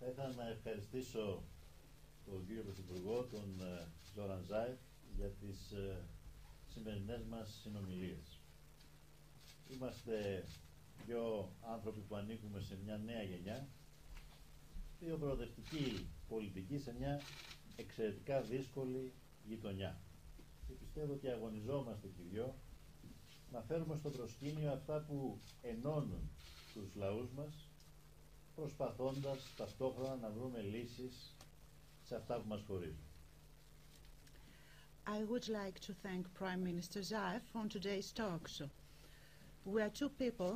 Θα ήθελα να ευχαριστήσω τον κύριο Πρωθυπουργό, τον Ζόραν Ζάεφ, για τις σημερινές μας συνομιλίες. Είμαστε δύο άνθρωποι που ανήκουμε σε μια νέα γενιά, δύο προοδευτική πολιτική σε μια εξαιρετικά δύσκολη γειτονιά. Και πιστεύω ότι αγωνιζόμαστε και οι δυο να φέρουμε στο προσκήνιο αυτά που ενώνουν τους λαούς μας, προσπαθώντας ταυτόχρονα να βρούμε λύσεις σε αυτά που μας χωρίζουν. I would like to thank Prime Minister Zaev on today's talks. We are two people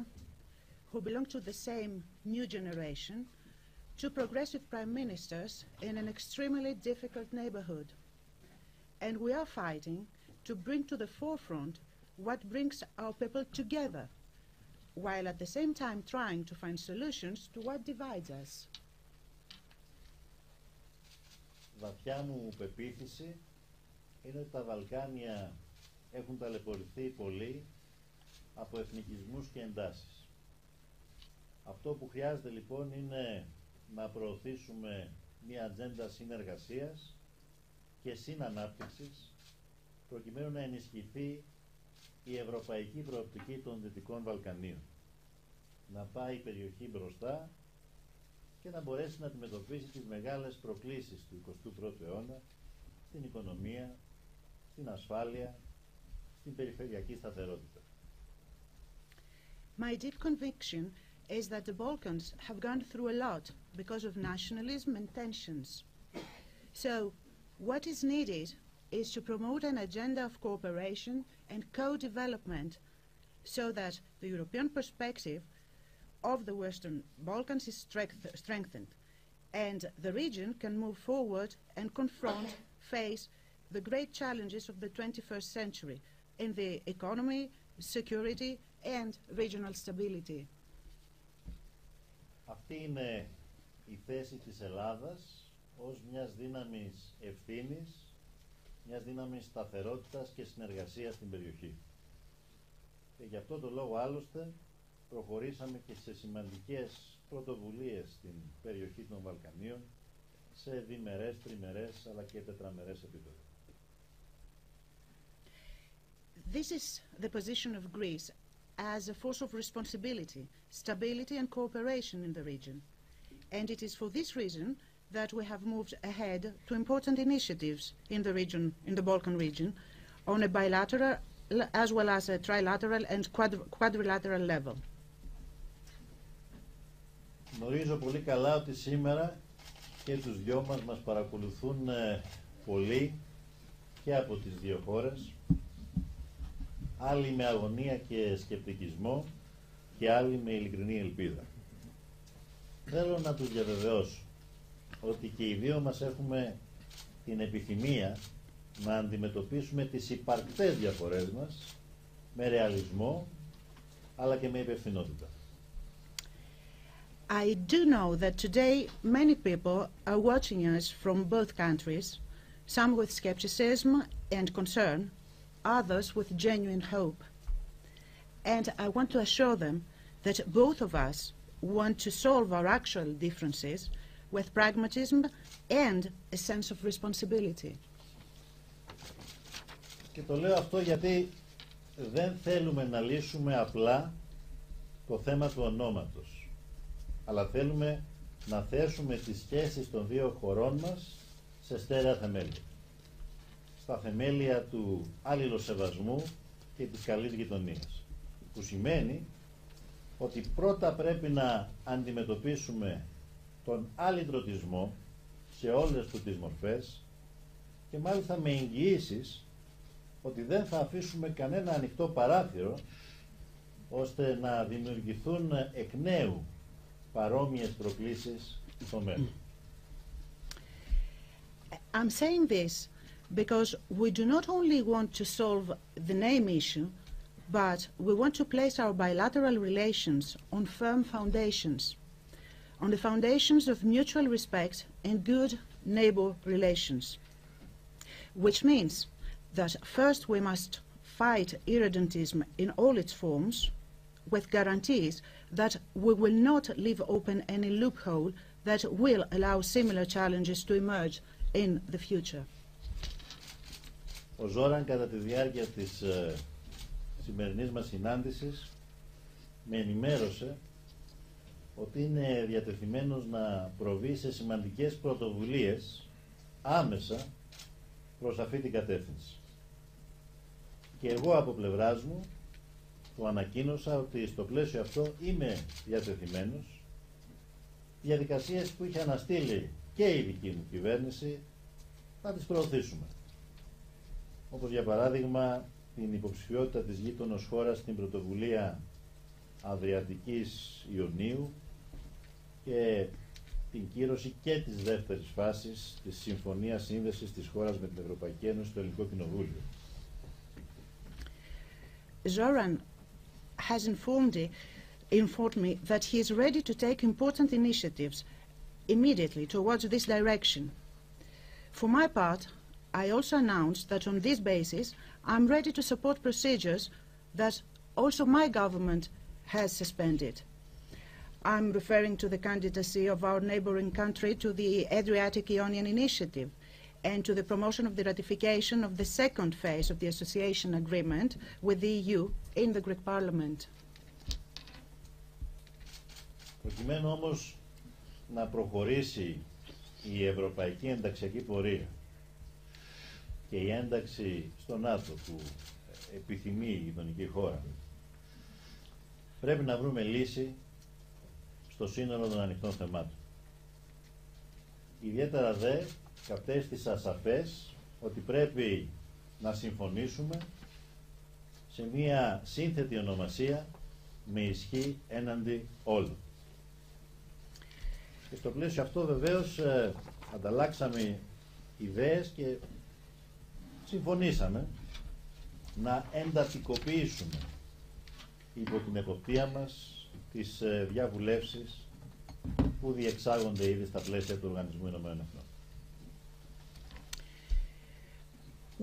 who belong to the same new generation, two progressive prime ministers in an extremely difficult neighborhood. And we are fighting to bring to the forefront what brings our people together, while at the same time trying to find solutions to what divides us. Βαθιά μου πεποίθηση είναι ότι τα Βαλκάνια έχουν ταλαιπωρηθεί πολύ από εθνικισμούς και εντάσεις. Αυτό που χρειάζεται λοιπόν είναι να προωθήσουμε μια ατζέντα συνεργασίας και συνανάπτυξης προκειμένου να ενισχυθεί η ευρωπαϊκή προοπτική των Δυτικών Βαλκανίων. Να πάει η περιοχή μπροστά και να μπορέσει να αντιμετωπίσει τις μεγάλες προκλήσεις του 21ου αιώνα στην οικονομία, στην ασφάλεια, στην περιφερειακή σταθερότητα. My deep conviction is that the Balkans have gone through a lot because of nationalism and tensions. So, what is needed is to promote an agenda of cooperation and co-development so that the European perspective of the Western Balkans is strengthened and the region can move forward and face the great challenges of the 21st century in the economy, security and regional stability. Αυτή είναι η θέση της Ελλάδας ως μιας δύναμης ευθύνης, μιας δύναμης σταθερότητας και συνεργασίας στην περιοχή. Και γι' αυτό το λόγο άλλωστε προχωρήσαμε και σε σημαντικές πρωτοβουλίες στην περιοχή των Βαλκανίων σε διμερές, τριμερές αλλά και τετραμερές επίπεδο. This is the position of Greece as a force of responsibility, stability and cooperation in the region. And it is for this reason that we have moved ahead to important initiatives in the region, in the Balkan region, on a bilateral as well as a trilateral and quadrilateral level. Γνωρίζω πολύ καλά ότι σήμερα και τους δυο μας παρακολουθούν πολλοί και από τις δύο χώρες, άλλοι με αγωνία και σκεπτικισμό και άλλοι με ειλικρινή ελπίδα. Θέλω να τους διαβεβαιώσω ότι και οι δύο μας έχουμε την επιθυμία να αντιμετωπίσουμε τις υπαρκτές διαφορές μας με ρεαλισμό αλλά και με υπευθυνότητα. I do know that today many people are watching us from both countries, some with skepticism and concern, others with genuine hope. And I want to assure them that both of us want to solve our actual differences with pragmatism and a sense of responsibility. Και το λέω αυτό γιατί δεν θέλουμε να λύσουμε απλά το θέμα του ονόματος, αλλά θέλουμε να θέσουμε τις σχέσεις των δύο χωρών μας σε στέρεα θεμέλια. Στα θεμέλια του αλληλοσεβασμού και της καλής γειτονίας. Που σημαίνει ότι πρώτα πρέπει να αντιμετωπίσουμε τον αλληλτρωτισμό σε όλες του τις μορφές και μάλιστα με εγγυήσεις ότι δεν θα αφήσουμε κανένα ανοιχτό παράθυρο ώστε να δημιουργηθούν εκ νέου παρόμοιες προκλήσεις στο μέλλον. I'm saying this because we do not only want to solve the name issue, but we want to place our bilateral relations on firm foundations, on the foundations of mutual respect and good neighbor relations, which means that first we must fight irredentism in all its forms, with guarantees that we will not leave open any loophole that will allow similar challenges to emerge in the future. Ο Ζόραν κατά τη διάρκεια της σημερινής μας συνάντησης με ενημέρωσε ότι είναι διατεθειμένος να προβεί σε σημαντικές πρωτοβουλίες άμεσα προς αυτή την κατεύθυνση. Και εγώ από πλευράς μου του ανακοίνωσα ότι στο πλαίσιο αυτό είμαι διατεθειμένος διαδικασίες που είχε αναστείλει και η δική μου κυβέρνηση να τις προωθήσουμε. Όπως για παράδειγμα την υποψηφιότητα της γείτονος χώρας στην πρωτοβουλία Αδριατικής Ιωνίου και την κύρωση και της δεύτερης φάσης της Συμφωνίας Σύνδεσης της χώρας με την Ευρωπαϊκή Ένωση στο Ελληνικό Κοινοβούλιο. Zoran has informed me that he is ready to take important initiatives immediately towards this direction. For my part, I also announced that on this basis, I'm ready to support procedures that also my government has suspended. I'm referring to the candidacy of our neighboring country to the Adriatic Ionian Initiative and to the promotion of the ratification of the second phase of the association agreement with the EU in the Greek Parliament. Προκειμένου όμως να προχωρήσει η ευρωπαϊκή ενταξιακή πορεία και η ένταξη στο ΝΑΤΟ που επιθυμεί η γειτονική χώρα, πρέπει να βρούμε λύση στο σύνολο των ανοιχτών θεμάτων. Ιδιαίτερα δε κατέστησα σαφές ότι πρέπει να συμφωνήσουμε σε μια σύνθετη ονομασία με ισχύ έναντι όλων. Και στο πλαίσιο αυτό βεβαίως ανταλλάξαμε ιδέες και συμφωνήσαμε να εντατικοποιήσουμε υπό την εποπτεία μας τις διαβουλεύσεις που διεξάγονται ήδη στα πλαίσια του Οργανισμού Ηνωμένων Εθνών.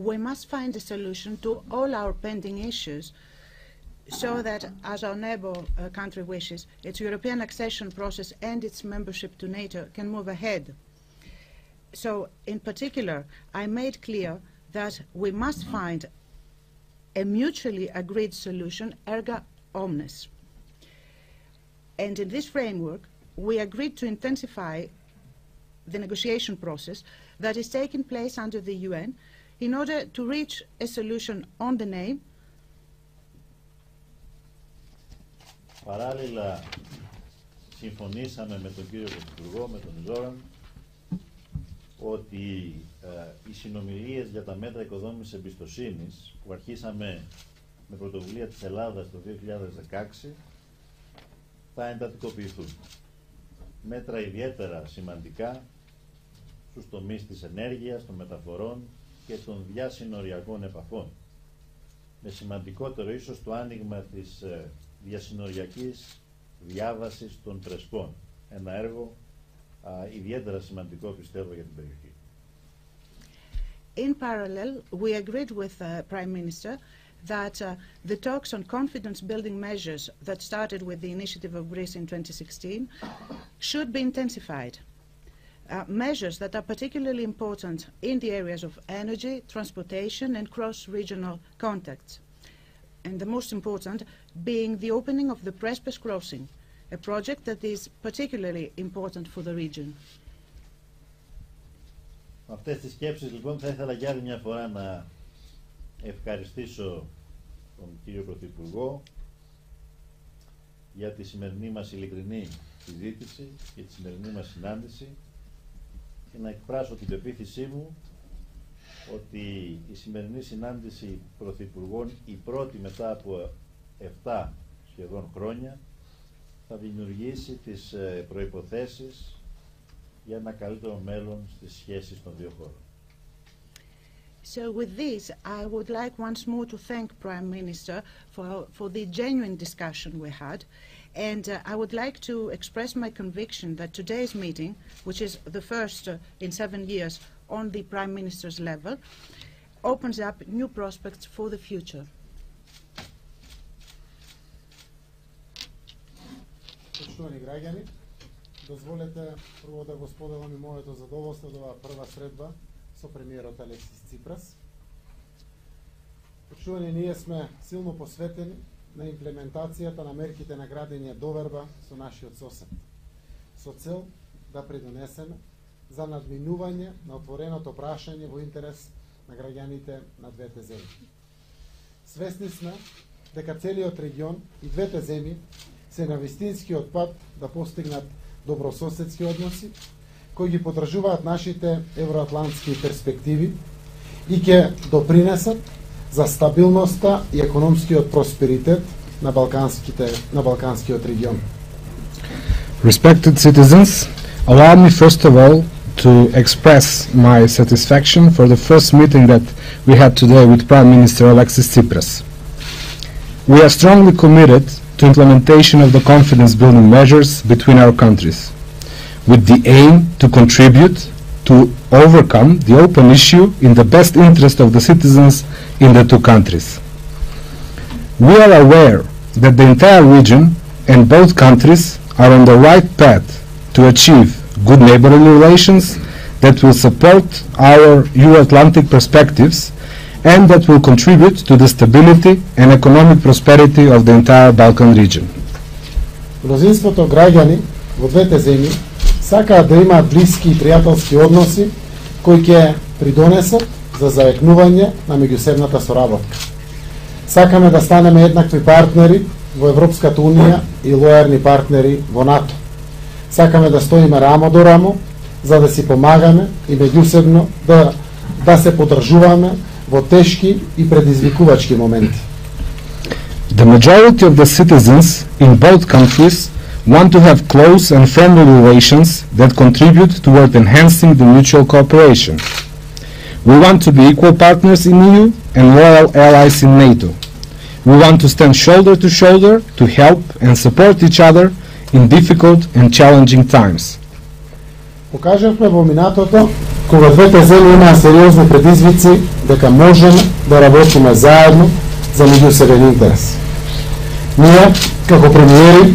We must find a solution to all our pending issues so that, as our neighbor country wishes, its European accession process and its membership to NATO can move ahead. So, in particular, I made clear that we must find a mutually agreed solution, erga omnes. And in this framework, we agreed to intensify the negotiation process that is taking place under the UN in order to reach a solution on the name. Παράλληλα, συμφωνήσαμε με τον κύριο Πρωθυπουργό, με τον Ζόραν, ότι οι συνομιλίες για τα μέτρα οικοδόμησης εμπιστοσύνης που αρχίσαμε με πρωτοβουλία της Ελλάδας το 2016 θα εντατικοποιηθούν. Μέτρα ιδιαίτερα σημαντικά στους τομείς της ενέργειας, των μεταφορών και των διασυνοριακών επαφών. Με σημαντικότερο ίσως το άνοιγμα της διασυνοριακής διάβασης των Πρεσπών. Ένα έργο ιδιαίτερα σημαντικό πιστεύω για την περιοχή. In parallel, we agreed with the Prime Minister that the talks on confidence-building measures that started with the initiative of Greece in 2016 should be intensified. Measures that are particularly important in the areas of energy, transportation and cross-regional contacts. And the most important being the opening of the Prespes crossing, a project that is particularly important for the region. Με αυτές τις σκέψεις λοιπόν θα ήθελα για άλλη μια φορά να ευχαριστήσω τον κύριο Πρωθυπουργό για τη σημερινή μας ειλικρινή συζήτηση και τη σημερινή μας συνάντηση και να εκφράσω την πεποίθησή μου ότι η σημερινή συνάντηση πρωθυπουργών, η πρώτη μετά από 7 σχεδόν χρόνια, θα δημιουργήσει τις προϋποθέσεις για ένα καλύτερο μέλλον στις σχέσεις των δύο χώρων. So with this, I would like once more to thank Prime Minister for the genuine discussion we had. And I would like to express my conviction that today's meeting, which is the first in 7 years on the Prime Minister's level, opens up new prospects for the future. Дозволете прво да го споделам и моето задоволство до оваа прва средба со премиерот Алексис Ципрас. Почувани, ние сме силно посветени на имплементацијата на мерките на градење доверба со нашиот сосед, со цел да придонесеме за надминување на отвореното прашање во интерес на граѓаните на двете земји. Свесни сме дека целиот регион и двете земји се на вистинскиот пат да постигнат добрососедски односи, кои ги подржуваат нашите евроатлантски перспективи и ќе допринесат за стабилноста и економскиот просперитет на Балканскиот регион. Respected citizens, allow me first of all to express my satisfaction for the first meeting that we had today with Prime Minister Alexis Tsipras. We are strongly committed to implementation of the confidence-building measures between our countries, with the aim to contribute to overcome the open issue in the best interest of the citizens in the two countries. We are aware that the entire region and both countries are on the right path to achieve good neighborly relations that will support our Euro-Atlantic perspectives and that will contribute to the stability and economic prosperity of the entire Balkan region. Мнозинството граѓани во двете земји сакаат да имаат блиски и пријателски односи кои ќе придонесат за заекнување на меѓусебната соработка. Сакаме да станеме еднакви партнери во Европската унија и лојални партнери во НАТО. Сакаме да стоиме рамо до рамо за да си помагаме и меѓусебно да се подржуваме во тешки и предизвикувачки моменти. The majority of the citizens in both countries want to have close and friendly relations that contribute toward enhancing the mutual cooperation. We want to be equal partners in EU and loyal allies in NATO. We want to stand shoulder to shoulder to help and support each other in difficult and challenging times. Покажавме во минатото, кога двете земји имаа сериозни предизвици, дека можеме да работиме заедно за меѓусебен интерес. Ние, како премиери,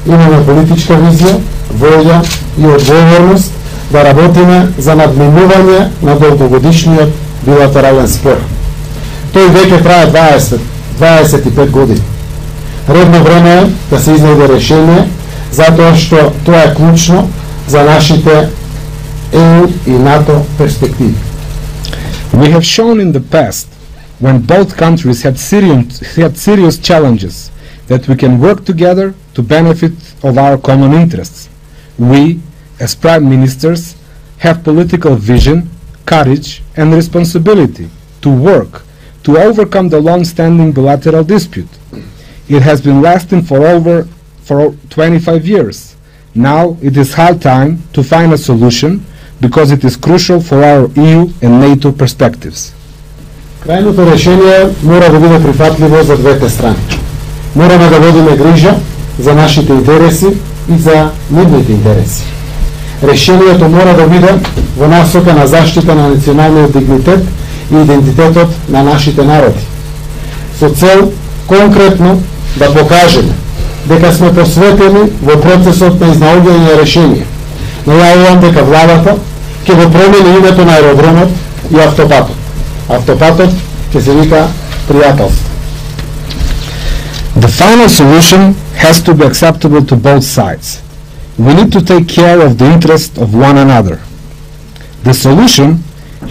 имаме политичка визија, волја и одговорност да работиме за надминување на долгогодишниот билатерален спор. Тој веќе трае 25 години. Редно време е да се изнајде решение, затоа што тоа е клучно за нашите EU и НАТО перспективи. We have shown in the past, when both countries had serious challenges, that we can work together to benefit of our common interests. We, as prime ministers, have political vision, courage and responsibility to work to overcome the long-standing bilateral dispute. It has been lasting for 25 years. Now it is high time to find a solution because it is crucial for our EU and NATO perspectives. Крајното решение мора да биде прифатливо за двете страни. Мораме да водиме грижа за нашите интереси и за нивните интереси. Решението мора да биде во насока на заштита на националниот дигнитет и идентитетот на нашите народи. Со цел конкретно да покажеме дека сме посветени во процесот на изнаоѓање на решение. Најавувам дека владата ќе го промени името на аеродромот и автопатот. Автопатот ќе се вика пријателство. The final solution has to be acceptable to both sides. We need to take care of the interest of one another. The solution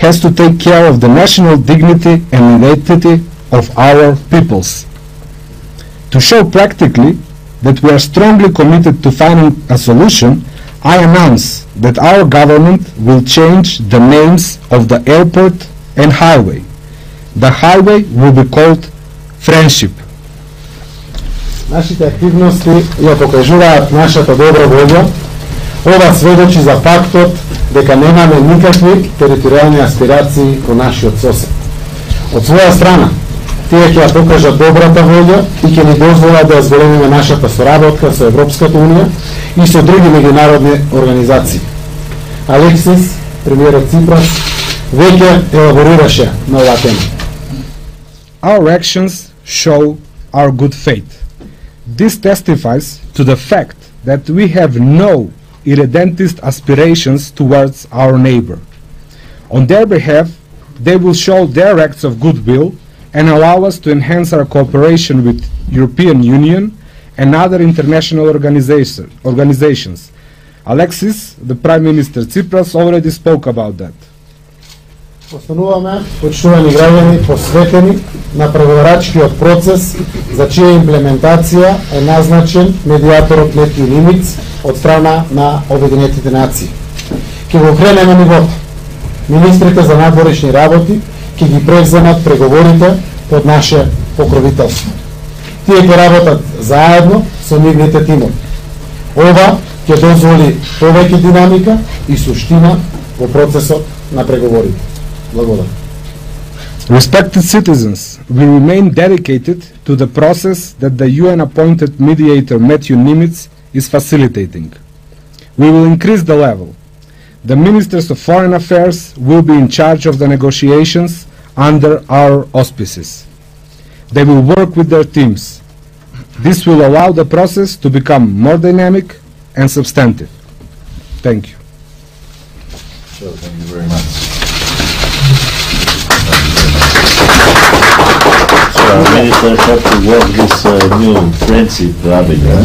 has to take care of the national dignity and identity of our peoples. To show practically that we are strongly committed to finding a solution, I announce that our government will change the names of the airport and highway. The highway will be called Friendship. Нашите активности ја покажуваат нашата добра волја. Ова сведочи за фактот дека немаме никакви територијални аспирации во нашиот сосед. Од своја страна, тие ќе ја покажат добрата волја и ќе ни дозволат да зголемиме нашата соработка со Европската унија и со други меѓународни организации. Алексис, премиерот Ципрас, веќе елаборираше на оваа тема. Our actions show our good faith. This testifies to the fact that we have no irredentist aspirations towards our neighbor. On their behalf, they will show their acts of goodwill and allow us to enhance our cooperation with European Union and other international organizations. Alexis, the Prime Minister Tsipras, already spoke about that. Остануваме, почитувани граѓани, посветени на преговарачкиот процес за чија имплементација е назначен медиаторот Метју Нимиц од страна на Обединетите нации. Ке го кренеме нивото. Министрите за надворешни работи ќе ги превземат преговорите под наше покровителство. Тие ќе работат заедно со нивните тимови. Ова ќе дозволи повеќе динамика и суштина во процесот на преговорите. Благодарам. Respected citizens, we remain dedicated to the process that the UN-appointed mediator Metju Nimitz is facilitating. We will increase the level. The Ministers of Foreign Affairs will be in charge of the negotiations under our auspices. They will work with their teams. This will allow the process to become more dynamic and substantive. Thank you. So, thank you very much. So our ministers have to walk this new friendship avenue.